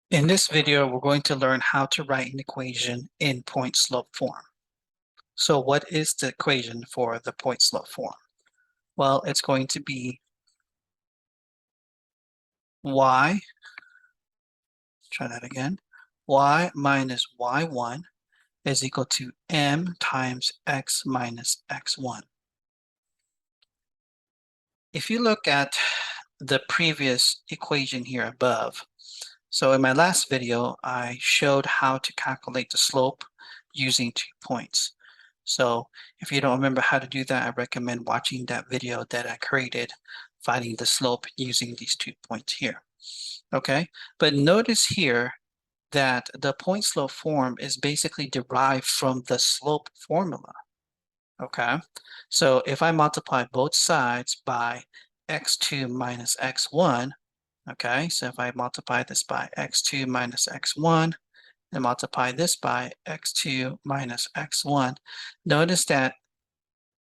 In this video, we're going to learn how to write an equation in point-slope form. So what is the equation for the point-slope form? Well, it's going to be y, try that again, y minus y1 is equal to m times x minus x1. If you look at the previous equation here above, so in my last video, I showed how to calculate the slope using 2 points. So if you don't remember how to do that, I recommend watching that video that I created, finding the slope using these 2 points here. Okay, but notice here that the point slope form is basically derived from the slope formula. Okay, so if I multiply both sides by x2 minus x1, okay, so if I multiply this by x2 minus x1 and multiply this by x2 minus x1, notice that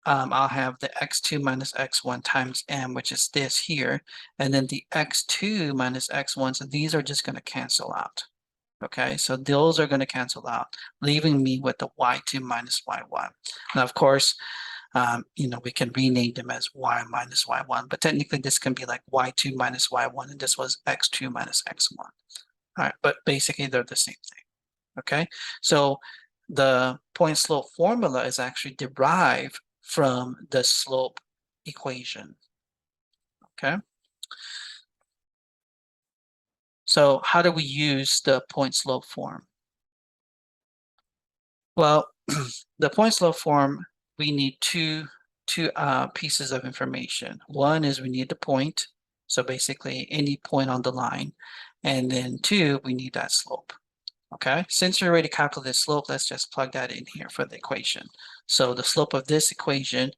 I'll have the x2 minus x1 times m, which is this here, and then the x2 minus x1, so these are just going to cancel out. Okay, so those are going to cancel out, leaving me with the y2 minus y1. Now, of course, we can rename them as y minus y1, but technically this can be like y2 minus y1, and this was x2 minus x1. All right, but basically they're the same thing. Okay, so the point slope formula is actually derived from the slope equation. Okay, so how do we use the point slope form? Well, the point slope form, we need two pieces of information. One is we need the point, so basically any point on the line, and then two, we need that slope. Okay, since we already calculated slope, let's just plug that in here for the equation. So the slope of this equation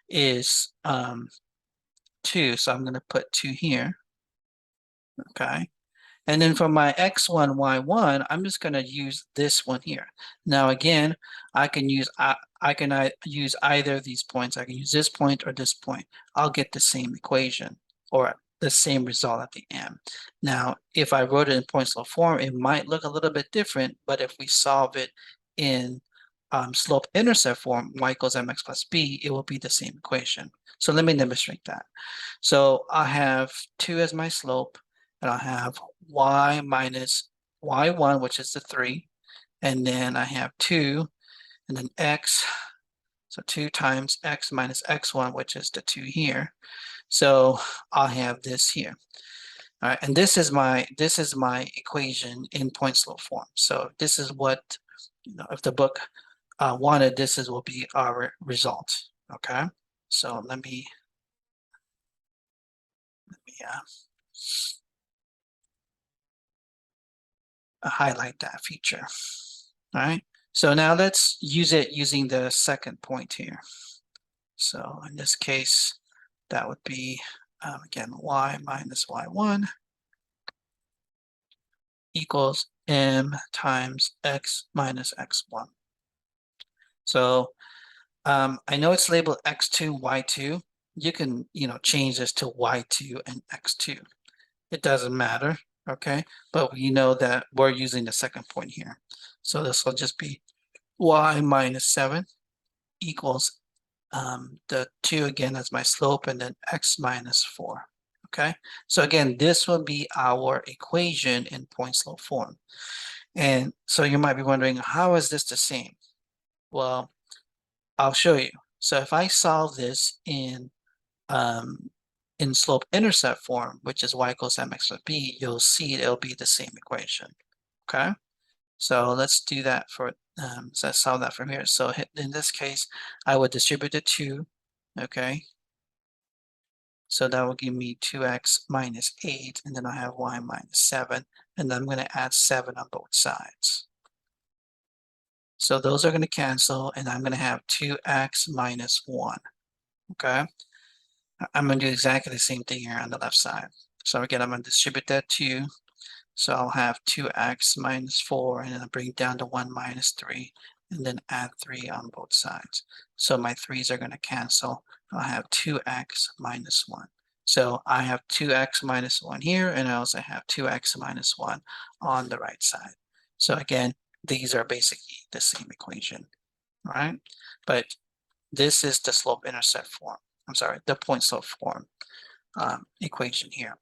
is 2, so I'm going to put 2 here. Okay, and then for my x1, y1, I'm just going to use this one here. Now again, I can use use either of these points. I can use this point or this point. I'll get the same equation or the same result at the end. Now, if I wrote it in point slope form, it might look a little bit different, but if we solve it in slope intercept form, y equals mx plus b, it will be the same equation. So let me demonstrate that. So I have 2 as my slope, and I have y minus y1, which is the 3, and then I have 2, and then x, so 2 times x minus x1, which is the 2 here. So I'll have this here. All right, and this is my equation in point slope form. So this is what, if the book wanted, will be our result. Okay, so let me highlight that feature. All right, so now let's use it using the second point here. So in this case, that would be, again, y minus y1 equals m times x minus x1. So I know it's labeled x2, y2. You can, change this to y2 and x2. It doesn't matter, okay? But we know that we're using the second point here. So this will just be y minus 7 equals the 2 again as my slope, and then x minus 4. Okay, so again, this will be our equation in point slope form. And so you might be wondering, how is this the same? Well, I'll show you. So if I solve this in slope intercept form, which is y equals mx plus b, you'll see it'll be the same equation. Okay, so let's do that for so let's solve that from here. So in this case, I would distribute the 2. Okay, so that will give me 2x minus 8, and then I have y minus 7, and then I'm going to add 7 on both sides. So those are going to cancel, and I'm going to have 2x minus 1. Okay, I'm going to do exactly the same thing here on the left side. So again, I'm going to distribute that 2. So I'll have 2x minus 4, and then I'll bring down to 1 minus 3, and then add 3 on both sides. So my 3's are going to cancel. I'll have 2x minus 1. So I have 2x minus 1 here, and I also have 2x minus 1 on the right side. So again, these are basically the same equation, right? But this is the slope-intercept form. I'm sorry, the point-slope form equation here.